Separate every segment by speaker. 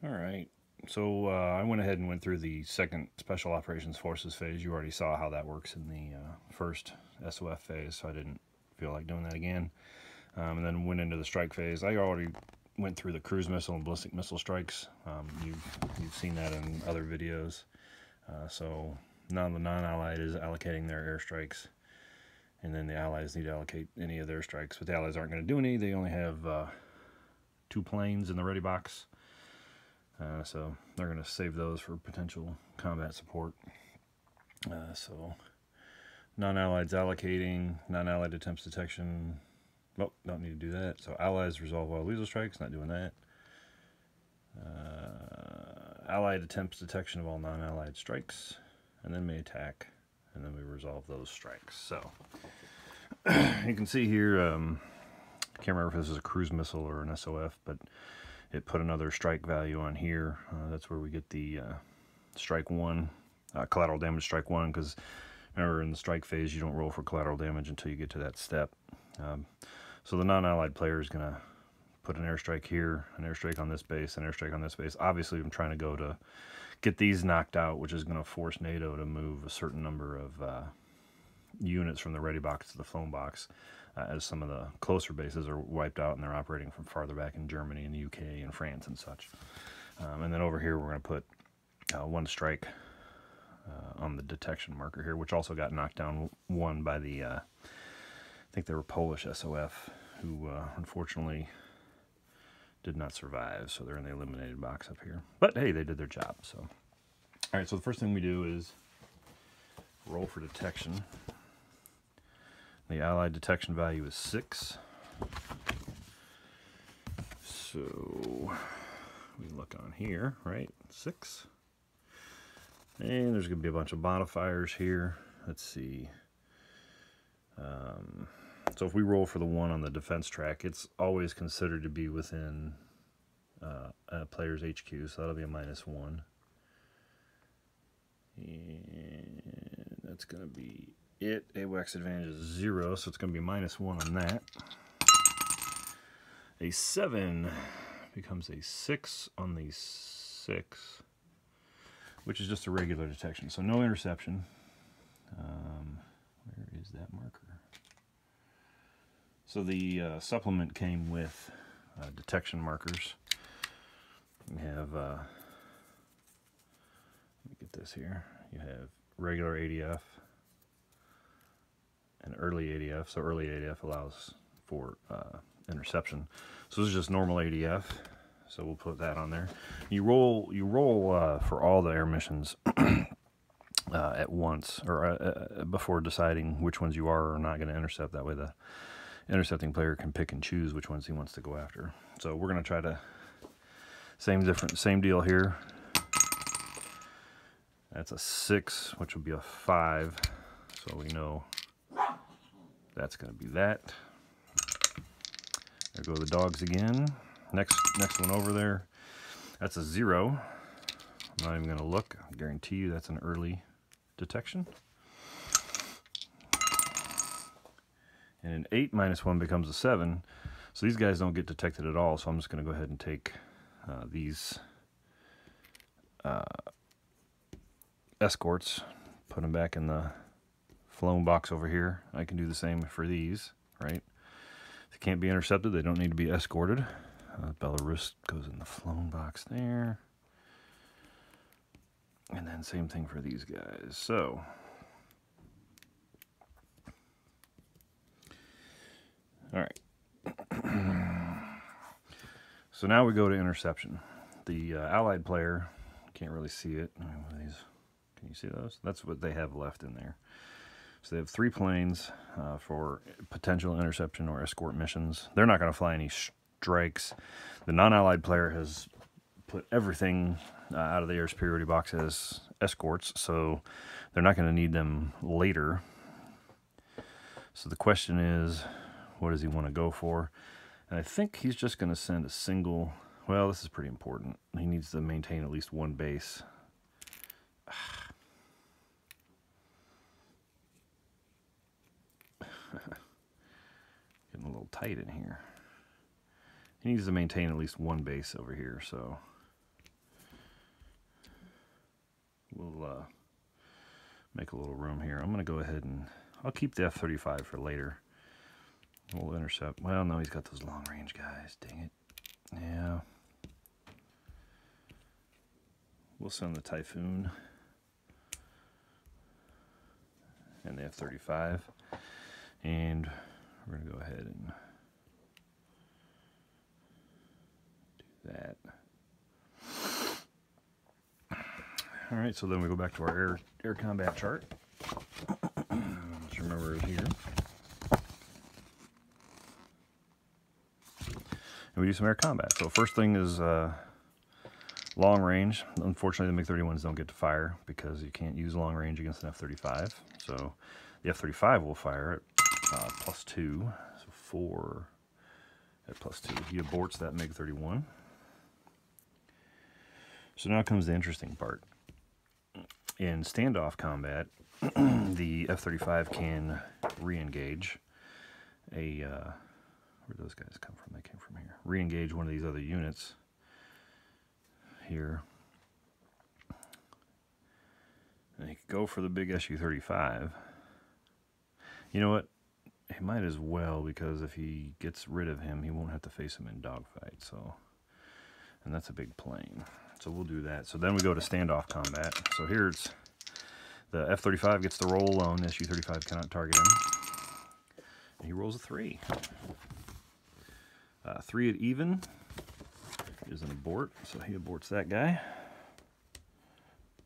Speaker 1: Alright, so I went ahead and went through the second Special Operations Forces phase. You already saw how that works in the first SOF phase, so I didn't feel like doing that again. And then went into the strike phase. I already went through the cruise missile and ballistic missile strikes. You've seen that in other videos. So now the non-allied is allocating their airstrikes, and then the allies need to allocate any of their strikes. But the allies aren't going to do any. They only have 2 planes in the ready box. So they're going to save those for potential combat support. So non-allieds allocating, non-allied attempts detection. Well, don't need to do that. So allies resolve all lethal strikes, not doing that. Allied attempts detection of all non-allied strikes, and then may attack, and then we resolve those strikes. So you can see here, I can't remember if this is a cruise missile or an SOF, but it put another strike value on here. That's where we get the strike 1, collateral damage strike 1, because remember in the strike phase you don't roll for collateral damage until you get to that step. So the non-allied player is going to put an airstrike here, an airstrike on this base, an airstrike on this base. Obviously I'm trying to go to get these knocked out, which is going to force NATO to move a certain number of units from the ready box to the flown box, as some of the closer bases are wiped out and they're operating from farther back in Germany and the UK and France and such. And then over here we're going to put 1 strike on the detection marker here, which also got knocked down 1 by the, I think they were Polish SOF, who unfortunately did not survive, so they're in the eliminated box up here. But hey, they did their job. So, all right, so the first thing we do is roll for detection. The allied detection value is 6. So we look on here, right? 6. And there's going to be a bunch of modifiers here. Let's see. So if we roll for the 1 on the defense track, it's always considered to be within a player's HQ, so that'll be a -1. And that's going to be it. AWACS advantage is 0, so it's going to be -1 on that. A 7 becomes a 6 on the 6, which is just a regular detection, so no interception. Where is that marker? So the supplement came with detection markers. You have, let me get this here. You have regular ADF and early ADF. So early ADF allows for interception. So this is just normal ADF. So we'll put that on there. You roll for all the air missions at once, or before deciding which ones you are or not going to intercept. That way the intercepting player can pick and choose which ones he wants to go after. So we're going to try to same deal here. That's a 6, which will be a 5. So we know that's going to be that. There go the dogs again. Next one over there. That's a 0. I'm not even going to look. I guarantee you that's an early detection. And an 8 -1 becomes a 7. So these guys don't get detected at all. So I'm just going to go ahead and take these escorts, put them back in the flown box over here. I can do the same for these, right? If they can't be intercepted, they don't need to be escorted. Belarus goes in the flown box there. And then same thing for these guys. So all right. So now we go to interception. The allied player, can't really see it. Can you see those? That's what they have left in there. So they have 3 planes for potential interception or escort missions. They're not going to fly any strikes. The non-allied player has put everything out of the air superiority box as escorts, so they're not going to need them later. So the question is, what does he want to go for? And I think he's just going to send a single. Well, this is pretty important. He needs to maintain at least 1 base. Getting a little tight in here. He needs to maintain at least 1 base over here, so we'll make a little room here. I'm going to go ahead and I'll keep the F-35 for later. We'll intercept. Well, no, he's got those long range guys. Dang it. Yeah. We'll send the Typhoon and the F-35, and we're going to go ahead and do that. All right, so then we go back to our air combat chart. Let's remember it here. And we do some air combat. So first thing is long range. Unfortunately, the MiG-31s don't get to fire because you can't use long range against an F-35. So the F-35 will fire at +2, so 4 at +2. He aborts that MiG-31. So now comes the interesting part. In standoff combat, the F-35 can re-engage where'd those guys come from? They came from here. Re-engage one of these other units here. And he could go for the big Su-35. You know what? He might as well, because if he gets rid of him, he won't have to face him in dogfight. So, and that's a big plane. So we'll do that. So then we go to standoff combat. So here it's the F-35 gets the roll alone. The Su-35 cannot target him. And he rolls a 3. 3 at even is an abort, so he aborts that guy.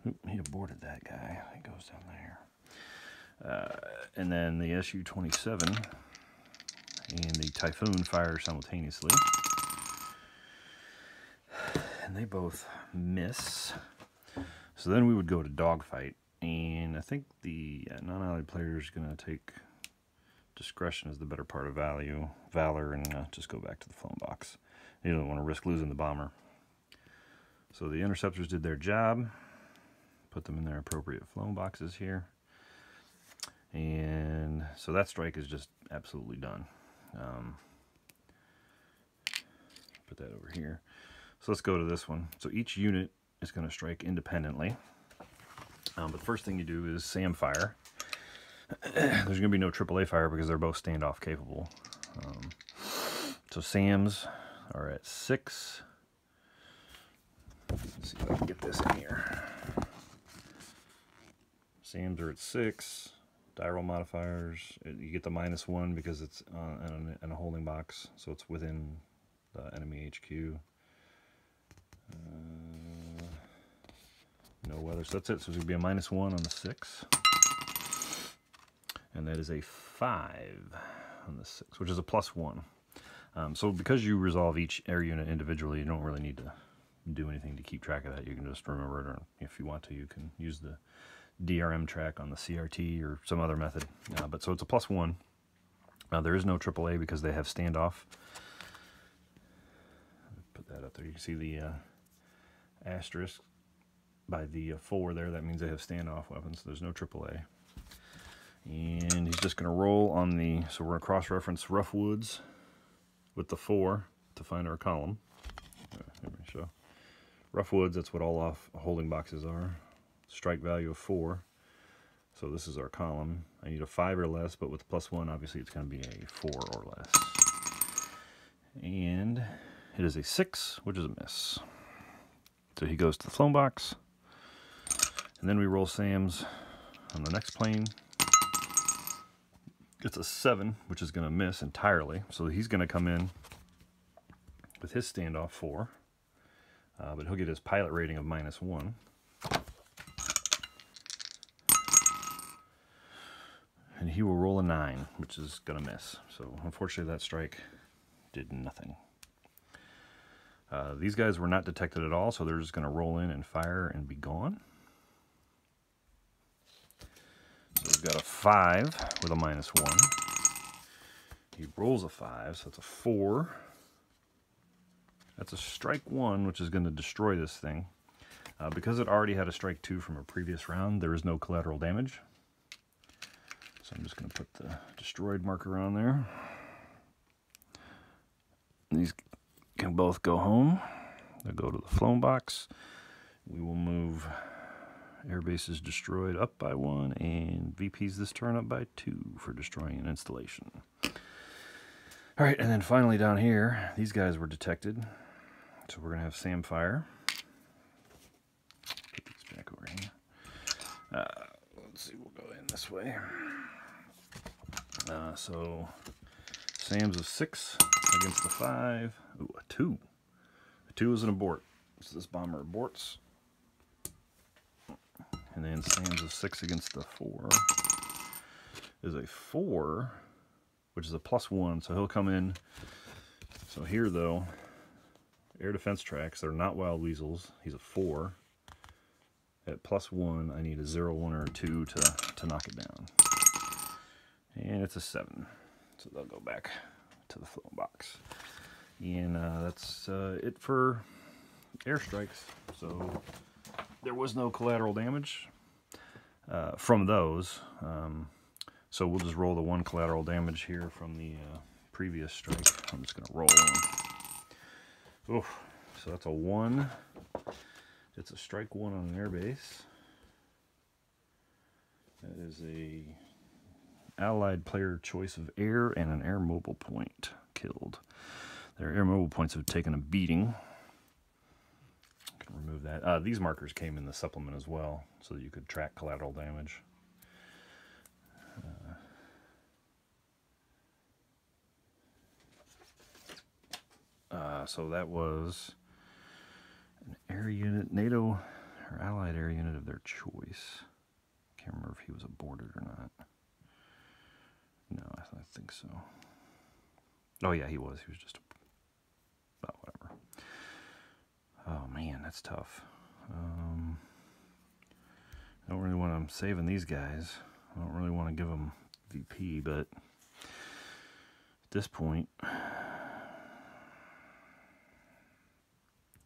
Speaker 1: Oop, he aborted that guy. He goes down there. And then the Su-27 and the Typhoon fire simultaneously. And they both miss. So then we would go to dogfight. And I think the non-allied player is going to take discretion as the better part of valor, and just go back to the flown box. You don't want to risk losing the bomber. So the interceptors did their job. Put them in their appropriate flown boxes here. And so that strike is just absolutely done. Put that over here. So let's go to this one. So each unit is going to strike independently. But the first thing you do is SAM fire. There's going to be no AAA fire because they're both standoff capable. So SAMs are at 6. Let's see if I can get this in here. SAMs are at 6. Die roll modifiers, you get the -1 because it's in a holding box, so it's within the enemy HQ. No weather, so that's it. So it's going to be a -1 on the 6. And that is a 5 on the 6, which is a +1. So because you resolve each air unit individually, you don't really need to do anything to keep track of that. You can just remember it, or if you want to, you can use the DRM track on the CRT or some other method. But so it's a +1. There is no AAA because they have standoff. Put that up there. You can see the asterisk by the 4 there. That means they have standoff weapons. There's no AAA. And he's just going to roll on the, so we're going to cross-reference Rough Woods with the 4 to find our column. Let me show. Rough Woods, that's what all off holding boxes are. Strike value of 4. So this is our column. I need a 5 or less, but with +1, obviously it's going to be a 4 or less. And it is a 6, which is a miss. So he goes to the flown box. And then we roll SAMs on the next plane. It's a 7, which is going to miss entirely. So he's going to come in with his standoff 4. But he'll get his pilot rating of -1. And he will roll a 9, which is going to miss. So unfortunately that strike did nothing. These guys were not detected at all, so they're just going to roll in and fire and be gone. So we've got a 5 with a -1. He rolls a 5, so that's a 4. That's a strike 1, which is going to destroy this thing. Because it already had a strike 2 from a previous round, there is no collateral damage. So I'm just going to put the destroyed marker on there. These can both go home. They'll go to the flown box. We will move Air base is destroyed up by 1, and VP's this turn up by 2 for destroying an installation. Alright, and then finally down here, these guys were detected. So we're going to have Sam fire. Put these back over here. Let's see, we'll go in this way. So Sam's a 6 against the 5. Ooh, a 2. A 2 is an abort. So this bomber aborts. And then Sam's a 6 against the 4. Is a 4, which is a +1, so he'll come in. So here, though, air defense tracks, they're not wild weasels. He's a 4. At +1, I need a 0, 1, or a 2 to knock it down. And it's a 7. So they'll go back to the flow box. And that's it for airstrikes. So there was no collateral damage from those. So we'll just roll the 1 collateral damage here from the previous strike. I'm just going to roll them. Oof. So that's a 1. It's a strike 1 on an airbase. That is a allied player choice of air and an air mobile point killed. Their air mobile points have taken a beating. I can remove that. These markers came in the supplement as well, so that you could track collateral damage. So that was an air unit, NATO or allied air unit of their choice. Can't remember if he was aborted or not. No, I think so. Oh yeah, he was. He was just whatever. Oh man, that's tough. I don't really want to saving these guys. I don't really want to give them VP, but at this point,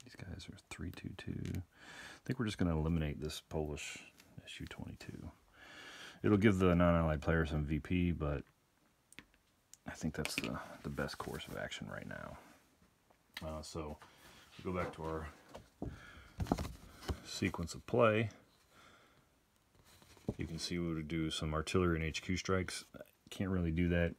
Speaker 1: these guys are 322. I think we're just going to eliminate this Polish Su-22. It'll give the non-allied player some VP, but I think that's the best course of action right now. So we go back to our sequence of play. You can see we would do some artillery and HQ strikes. Can't really do that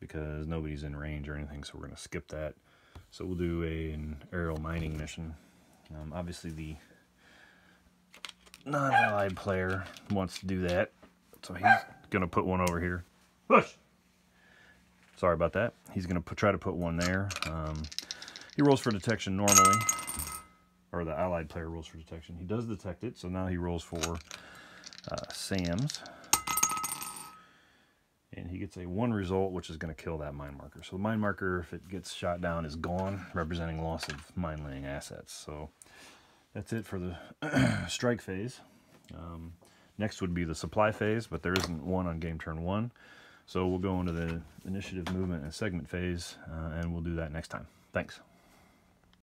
Speaker 1: because nobody's in range or anything, so we're going to skip that. So we'll do an aerial mining mission. Obviously the non-allied player wants to do that, so he's going to put one over here. Push! Sorry about that. He's going to try to put one there. He rolls for detection normally, or the allied player rolls for detection. He does detect it, so now he rolls for Sam's. And he gets a 1 result, which is going to kill that mine marker. So the mine marker, if it gets shot down, is gone, representing loss of mine-laying assets. So that's it for the strike phase. Next would be the supply phase, but there isn't one on game turn 1. So we'll go into the initiative, movement, and segment phase, and we'll do that next time. Thanks.